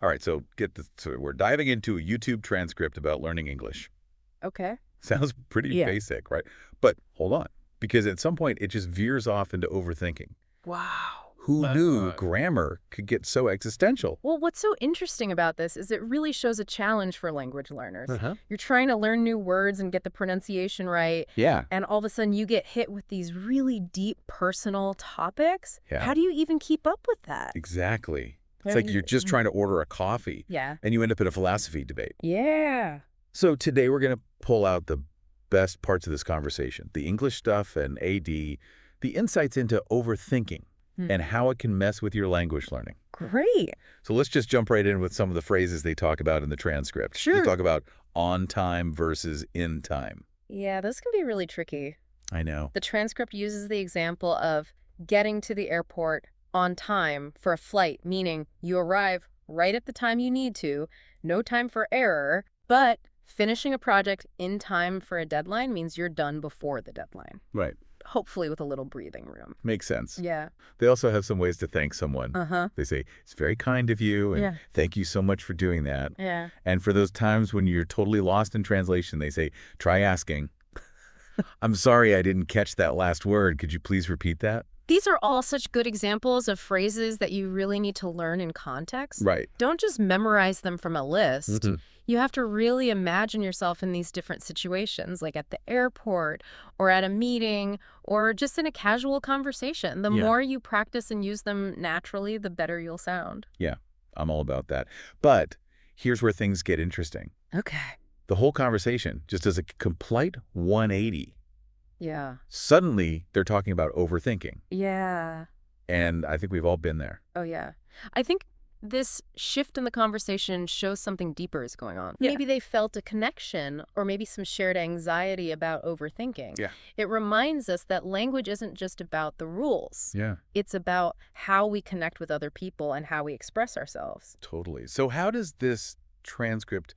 All right, so get this. So we're diving into a YouTube transcript about learning English. Okay. Sounds pretty Yeah. basic, right? But hold on, because at some point it just veers off into overthinking. Wow. Who knew grammar could get so existential? Well, what's so interesting about this is it really shows a challenge for language learners. Uh-huh. You're trying to learn new words and get the pronunciation right, Yeah. and all of a sudden you get hit with these really deep personal topics. Yeah. How do you even keep up with that? Exactly. It's like you're just trying to order a coffee. Yeah. And you end up in a philosophy debate. Yeah. So today we're going to pull out the best parts of this conversation, the English stuff and AD, the insights into overthinking and how it can mess with your language learning. Great. So let's just jump right in with some of the phrases they talk about in the transcript. Sure. They talk about on time versus in time. Yeah, this can be really tricky. I know. The transcript uses the example of getting to the airport on time for a flight, meaning you arrive right at the time you need to, no time for error, but finishing a project in time for a deadline means you're done before the deadline, Right. hopefully with a little breathing room. Makes sense. Yeah. They also have some ways to thank someone. Uh-huh. They say, it's very kind of you, and Yeah. thank you so much for doing that. Yeah. And for those times when you're totally lost in translation, they say, try asking, I'm sorry I didn't catch that last word. Could you please repeat that? These are all such good examples of phrases that you really need to learn in context. Right. Don't just memorize them from a list. Mhm. You have to really imagine yourself in these different situations, like at the airport or at a meeting or just in a casual conversation. The Yeah. more you practice and use them naturally, the better you'll sound. Yeah, I'm all about that. But here's where things get interesting. Okay. The whole conversation just does a complete 180. Yeah. Suddenly, they're talking about overthinking. Yeah. And I think we've all been there. Oh, yeah. I think this shift in the conversation shows something deeper is going on. Yeah. Maybe they felt a connection or maybe some shared anxiety about overthinking. Yeah. It reminds us that language isn't just about the rules. Yeah, It's about how we connect with other people and how we express ourselves. totally. So how does this transcript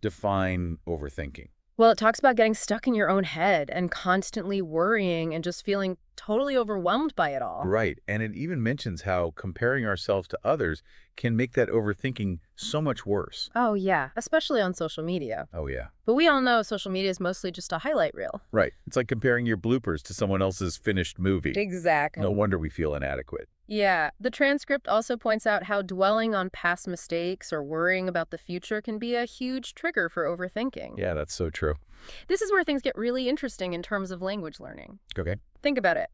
define overthinking? Well, it talks about getting stuck in your own head and constantly worrying and just feeling totally overwhelmed by it all. Right. And it even mentions how comparing ourselves to others can make that overthinking so much worse. Oh, yeah, especially on social media. Oh, yeah. But we all know social media is mostly just a highlight reel. Right. It's like comparing your bloopers to someone else's finished movie. Exactly. No wonder we feel inadequate. Yeah, the transcript also points out how dwelling on past mistakes or worrying about the future can be a huge trigger for overthinking. Yeah, that's so true. This is where things get really interesting in terms of language learning. Okay. Think about it.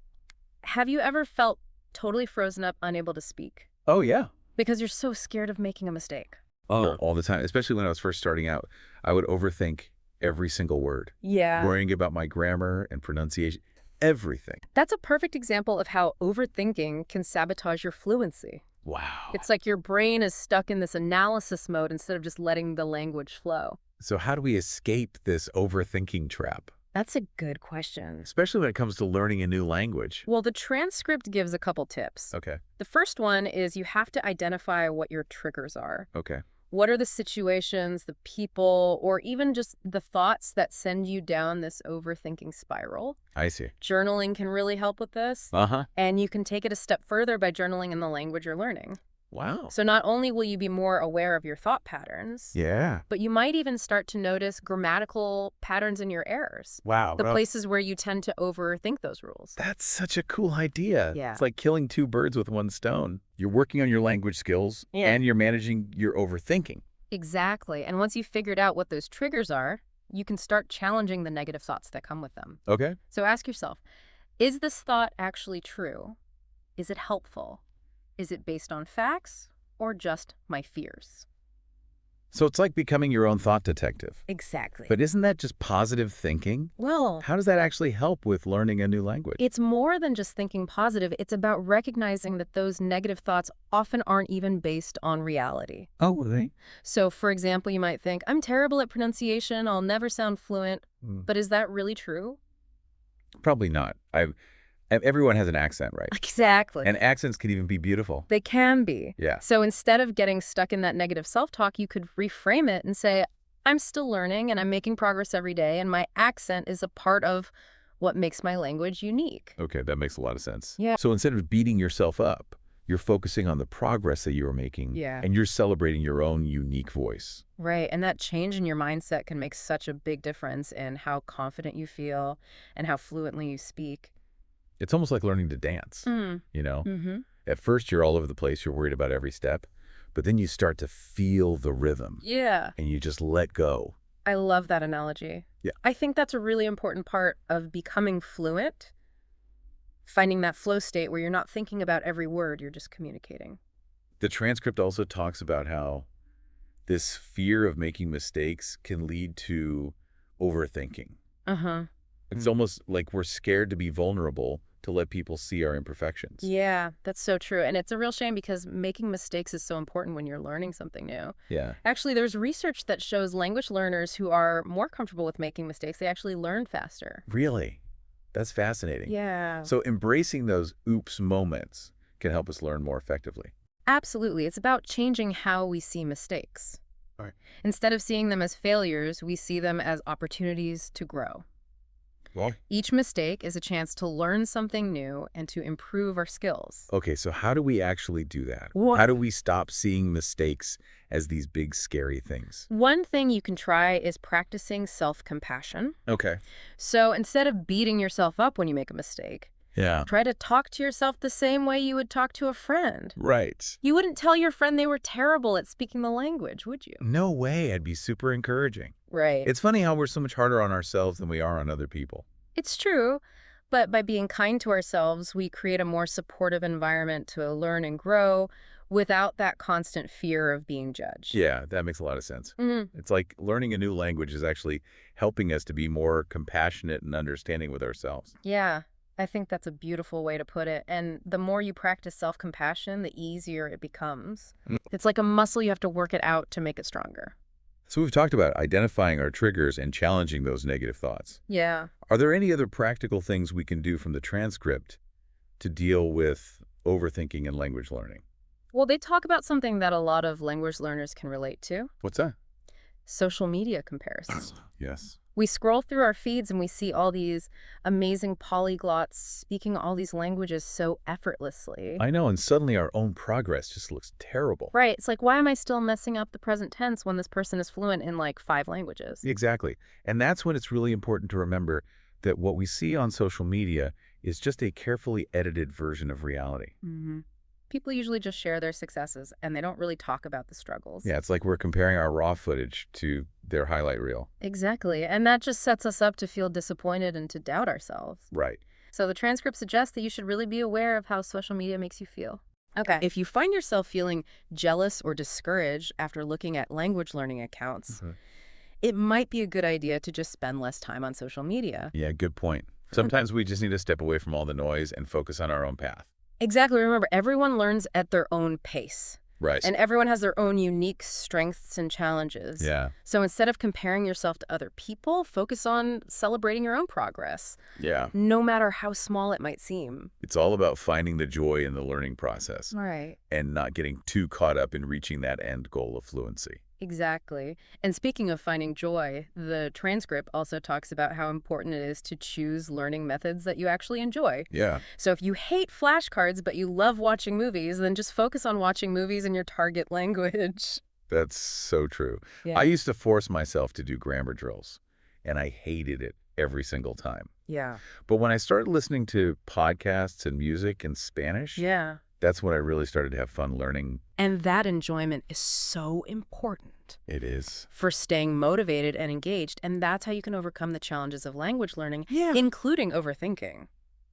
Have you ever felt totally frozen up, unable to speak? Oh, yeah. Because you're so scared of making a mistake. Oh, all the time. Especially when I was first starting out, I would overthink every single word, Yeah. worrying about my grammar and pronunciation, everything. That's a perfect example of how overthinking can sabotage your fluency. Wow. It's like your brain is stuck in this analysis mode instead of just letting the language flow. So how do we escape this overthinking trap, That's a good question. especially when it comes to learning a new language? Well, the transcript gives a couple tips. Okay. The first one is you have to identify what your triggers are. Okay. What are the situations, the people, or even just the thoughts that send you down this overthinking spiral? I see. Journaling can really help with this. Uh-huh. And you can take it a step further by journaling in the language you're learning. Wow. So not only will you be more aware of your thought patterns, Yeah. but you might even start to notice grammatical patterns in your errors. Wow. The places where you tend to overthink those rules. That's such a cool idea. Yeah. It's like killing two birds with one stone. You're working on your language skills Yeah. and you're managing your overthinking. Exactly. And once you've figured out what those triggers are, you can start challenging the negative thoughts that come with them. Okay. So ask yourself, is this thought actually true? Is it helpful? Is it based on facts or just my fears? So it's like becoming your own thought detective. Exactly. But isn't that just positive thinking? Well, How does that actually help with learning a new language? it's more than just thinking positive. It's about recognizing that those negative thoughts often aren't even based on reality. Oh, they? So, for example, you might think, I'm terrible at pronunciation. I'll never sound fluent. Mm. But is that really true? Probably not. Everyone has an accent, right? Exactly. And accents can even be beautiful. They can be. Yeah. So instead of getting stuck in that negative self-talk, you could reframe it and say, I'm still learning and I'm making progress every day, and my accent is a part of what makes my language unique. Okay, that makes a lot of sense. Yeah. So instead of beating yourself up, You're focusing on the progress that you're making, Yeah. and you're celebrating your own unique voice. Right, and that change in your mindset can make such a big difference in how confident you feel and how fluently you speak. It's almost like learning to dance, Mm. you know? Mm-hmm. At first, you're all over the place. You're worried about every step. But then you start to feel the rhythm, Yeah. and you just let go. I love that analogy. Yeah. I think that's a really important part of becoming fluent, finding that flow state where you're not thinking about every word, you're just communicating. The transcript also talks about how this fear of making mistakes can lead to overthinking. Uh-huh. It's almost like we're scared to be vulnerable to let people see our imperfections. Yeah, that's so true. And it's a real shame because making mistakes is so important when you're learning something new. Yeah. Actually, there's research that shows language learners who are more comfortable with making mistakes, they actually learn faster. Really? That's fascinating. Yeah. So embracing those oops moments can help us learn more effectively. Absolutely. It's about changing how we see mistakes. All right. Instead of seeing them as failures, we see them as opportunities to grow. Well, Each mistake is a chance to learn something new and to improve our skills. okay, so how do we actually do that? What? How do we stop seeing mistakes as these big, scary things? One thing you can try is practicing self-compassion. Okay. So instead of beating yourself up when you make a mistake, Yeah. try to talk to yourself the same way you would talk to a friend. Right. You wouldn't tell your friend they were terrible at speaking the language, would you? No way. I'd be super encouraging. Right. It's funny how we're so much harder on ourselves than we are on other people. It's true, but by being kind to ourselves, we create a more supportive environment to learn and grow without that constant fear of being judged. Yeah, that makes a lot of sense. Mhm. It's like learning a new language is actually helping us to be more compassionate and understanding with ourselves. Yeah, I think that's a beautiful way to put it. And the more you practice self-compassion, the easier it becomes. Mm. It's like a muscle, you have to work it out to make it stronger. So we've talked about identifying our triggers and challenging those negative thoughts. Yeah. Are there any other practical things we can do from the transcript to deal with overthinking and language learning? Well, they talk about something that a lot of language learners can relate to: What's that? social media comparisons. Yes. We scroll through our feeds and we see all these amazing polyglots speaking all these languages so effortlessly. I know, and suddenly our own progress just looks terrible. Right. It's like, why am I still messing up the present tense when this person is fluent in like 5 languages? Exactly. And that's when it's really important to remember that what we see on social media is just a carefully edited version of reality. Mm-hmm. People usually just share their successes and they don't really talk about the struggles. Yeah, it's like we're comparing our raw footage to their highlight reel. Exactly. And that just sets us up to feel disappointed and to doubt ourselves. Right. So the transcript suggests that you should really be aware of how social media makes you feel. Okay. If you find yourself feeling jealous or discouraged after looking at language learning accounts, it might be a good idea to just spend less time on social media. Yeah, good point. Sometimes we just need to step away from all the noise and focus on our own path. Exactly. Remember, everyone learns at their own pace. Right. And everyone has their own unique strengths and challenges. Yeah. So instead of comparing yourself to other people, focus on celebrating your own progress, Yeah. no matter how small it might seem. It's all about finding the joy in the learning process Right. and not getting too caught up in reaching that end goal of fluency. Exactly. And speaking of finding joy, the transcript also talks about how important it is to choose learning methods that you actually enjoy. Yeah. So if you hate flashcards but you love watching movies, then just focus on watching movies in your target language. That's so true. Yeah. I used to force myself to do grammar drills, and I hated it every single time. Yeah. But when I started listening to podcasts and music in Spanish, Yeah. that's when I really started to have fun learning. And that enjoyment is so important It is. for staying motivated and engaged. And that's how you can overcome the challenges of language learning, Yeah. including overthinking.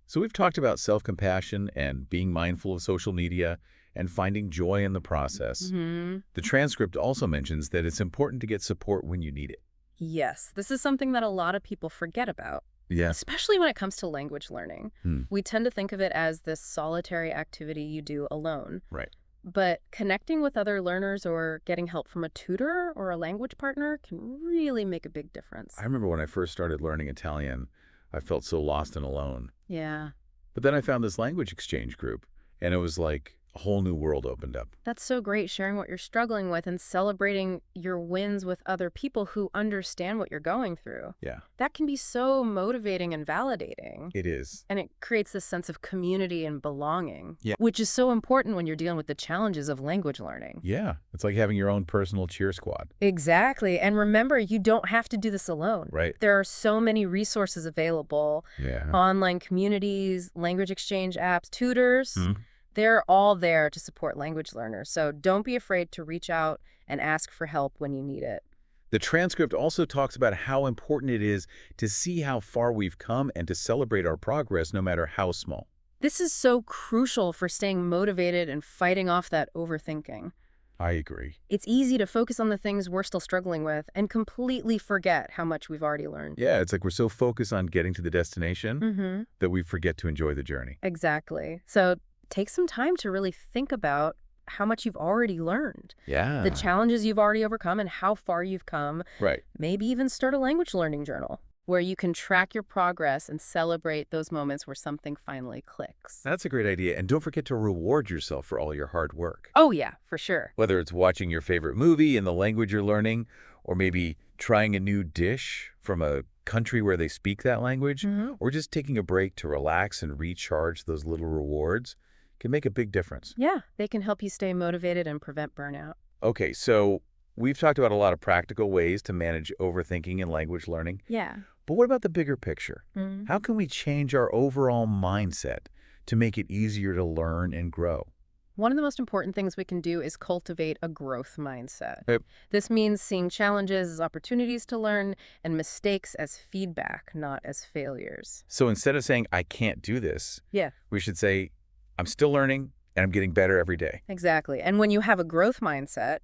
So we've talked about self-compassion and being mindful of social media and finding joy in the process. Mm-hmm. The transcript also mentions that it's important to get support when you need it. Yes, this is something that a lot of people forget about, Yes. especially when it comes to language learning. Hmm. We tend to think of it as this solitary activity you do alone. Right. But connecting with other learners or getting help from a tutor or a language partner can really make a big difference. I remember when I first started learning Italian, I felt so lost and alone. Yeah. But then I found this language exchange group, and it was like a whole new world opened up. That's so great, sharing what you're struggling with and celebrating your wins with other people who understand what you're going through. Yeah, That can be so motivating and validating. it is. And it creates this sense of community and belonging, Yeah. which is so important when you're dealing with the challenges of language learning. Yeah, it's like having your own personal cheer squad. Exactly. And remember, you don't have to do this alone. Right. There are so many resources available, Yeah. online communities, language exchange apps, tutors. Hmm. They're all there to support language learners. So don't be afraid to reach out and ask for help when you need it. The transcript also talks about how important it is to see how far we've come and to celebrate our progress no matter how small. This is so crucial for staying motivated and fighting off that overthinking. I agree. It's easy to focus on the things we're still struggling with and completely forget how much we've already learned. Yeah, it's like we're so focused on getting to the destination that we forget to enjoy the journey. Exactly. So take some time to really think about how much you've already learned, Yeah. the challenges you've already overcome, and how far you've come. Right. Maybe even start a language learning journal where you can track your progress and celebrate those moments where something finally clicks. That's a great idea. And don't forget to reward yourself for all your hard work. Oh, yeah, for sure. Whether it's watching your favorite movie in the language you're learning, or maybe trying a new dish from a country where they speak that language, or just taking a break to relax and recharge, those little rewards can make a big difference. Yeah, they can help you stay motivated and prevent burnout. Okay, so we've talked about a lot of practical ways to manage overthinking in language learning. Yeah. But what about the bigger picture? Mhm. How can we change our overall mindset to make it easier to learn and grow? One of the most important things we can do is cultivate a growth mindset. Yep. This means seeing challenges as opportunities to learn and mistakes as feedback, not as failures. So instead of saying, I can't do this, Yeah, we should say, I'm still learning and I'm getting better every day. exactly. And when you have a growth mindset,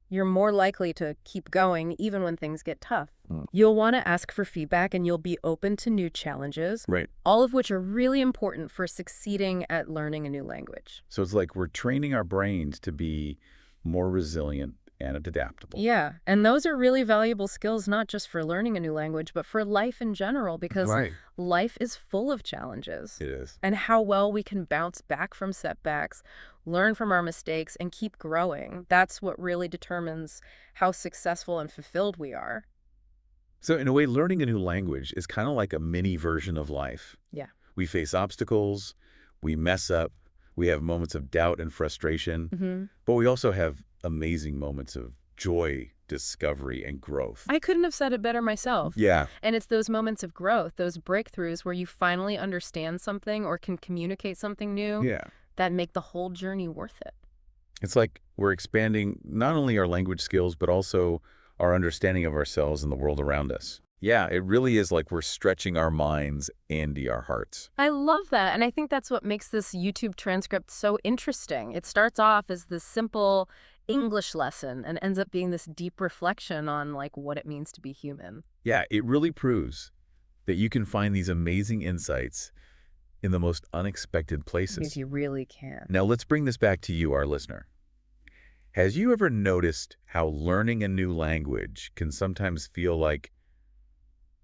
you're more likely to keep going even when things get tough. You'll want to ask for feedback and you'll be open to new challenges, Right. all of which are really important for succeeding at learning a new language. So it's like we're training our brains to be more resilient and adaptable. Yeah, and those are really valuable skills, not just for learning a new language, but for life in general, because Right. life is full of challenges. It is. And how well we can bounce back from setbacks, learn from our mistakes, and keep growing. That's what really determines how successful and fulfilled we are. So in a way, learning a new language is kind of like a mini version of life. Yeah. We face obstacles, we mess up, we have moments of doubt and frustration, but we also have amazing moments of joy, discovery, and growth. I couldn't have said it better myself. Yeah. And it's those moments of growth, those breakthroughs where you finally understand something or can communicate something new Yeah. that make the whole journey worth it. It's like we're expanding not only our language skills, but also our understanding of ourselves and the world around us. Yeah, it really is like we're stretching our minds and our hearts. I love that. And I think that's what makes this YouTube transcript so interesting. It starts off as this simple English lesson and ends up being this deep reflection on like what it means to be human. Yeah, it really proves that you can find these amazing insights in the most unexpected places. Because you really can. Now let's bring this back to you, our listener. Has you ever noticed how learning a new language can sometimes feel like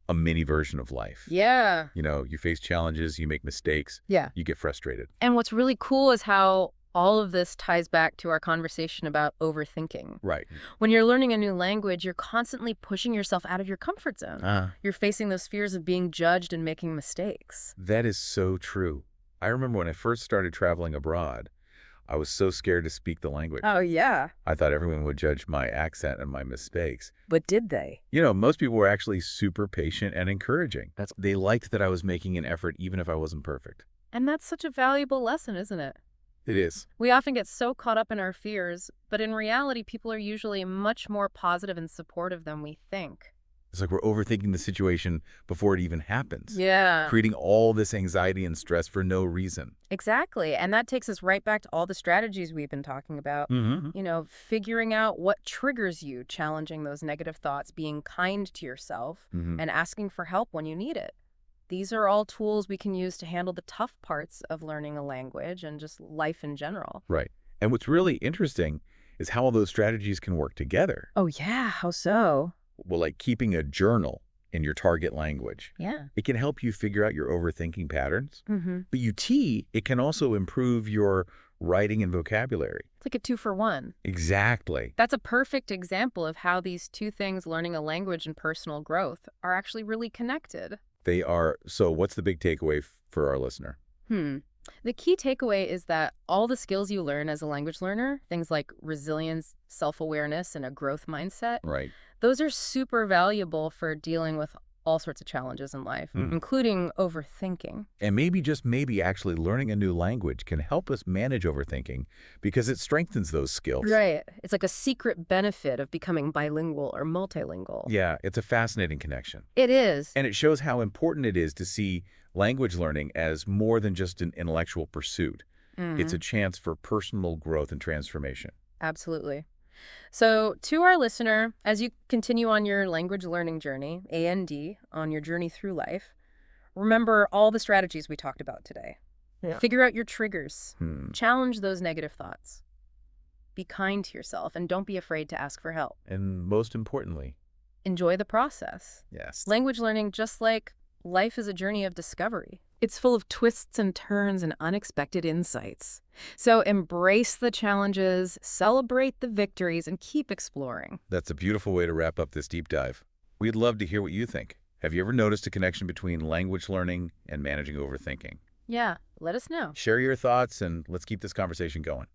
a mini version of life? Yeah. You know, you face challenges, you make mistakes, Yeah. you get frustrated. And what's really cool is how all of this ties back to our conversation about overthinking. Right. When you're learning a new language, you're constantly pushing yourself out of your comfort zone. You're facing those fears of being judged and making mistakes. That is so true. I remember when I first started traveling abroad, I was so scared to speak the language. Oh, yeah. I thought everyone would judge my accent and my mistakes. But did they? You know, most people were actually super patient and encouraging. They liked that I was making an effort even if I wasn't perfect. And that's such a valuable lesson, isn't it? It is. We often get so caught up in our fears, but in reality, people are usually much more positive and supportive than we think. It's like we're overthinking the situation before it even happens. Yeah. Creating all this anxiety and stress for no reason. Exactly. And that takes us right back to all the strategies we've been talking about. Mm-hmm. You know, figuring out what triggers you, challenging those negative thoughts, being kind to yourself, and asking for help when you need it. These are all tools we can use to handle the tough parts of learning a language and just life in general. Right. And what's really interesting is how all those strategies can work together. Oh, yeah. How so? Well, like keeping a journal in your target language. Yeah. It can help you figure out your overthinking patterns. Mm-hmm. But it can also improve your writing and vocabulary. It's like a 2-for-1. Exactly. That's a perfect example of how these two things, learning a language and personal growth, are actually really connected. They are. So what's the big takeaway for our listener? The key takeaway is that all the skills you learn as a language learner, things like resilience, self-awareness, and a growth mindset, Right. those are super valuable for dealing with all sorts of challenges in life, including overthinking. And maybe, just maybe, actually learning a new language can help us manage overthinking because it strengthens those skills. Right. It's like a secret benefit of becoming bilingual or multilingual. Yeah, it's a fascinating connection. It is. And it shows how important it is to see language learning as more than just an intellectual pursuit. It's a chance for personal growth and transformation. Absolutely. So, to our listener, as you continue on your language learning journey, AND, on your journey through life, remember all the strategies we talked about today. Yeah. Figure out your triggers. Hmm. Challenge those negative thoughts. Be kind to yourself and don't be afraid to ask for help. And most importantly, Enjoy the process. yes. Language learning, just like life, is a journey of discovery. It's full of twists and turns and unexpected insights. So embrace the challenges, celebrate the victories, and keep exploring. That's a beautiful way to wrap up this deep dive. We'd love to hear what you think. Have you ever noticed a connection between language learning and managing overthinking? Yeah, let us know. Share your thoughts and let's keep this conversation going.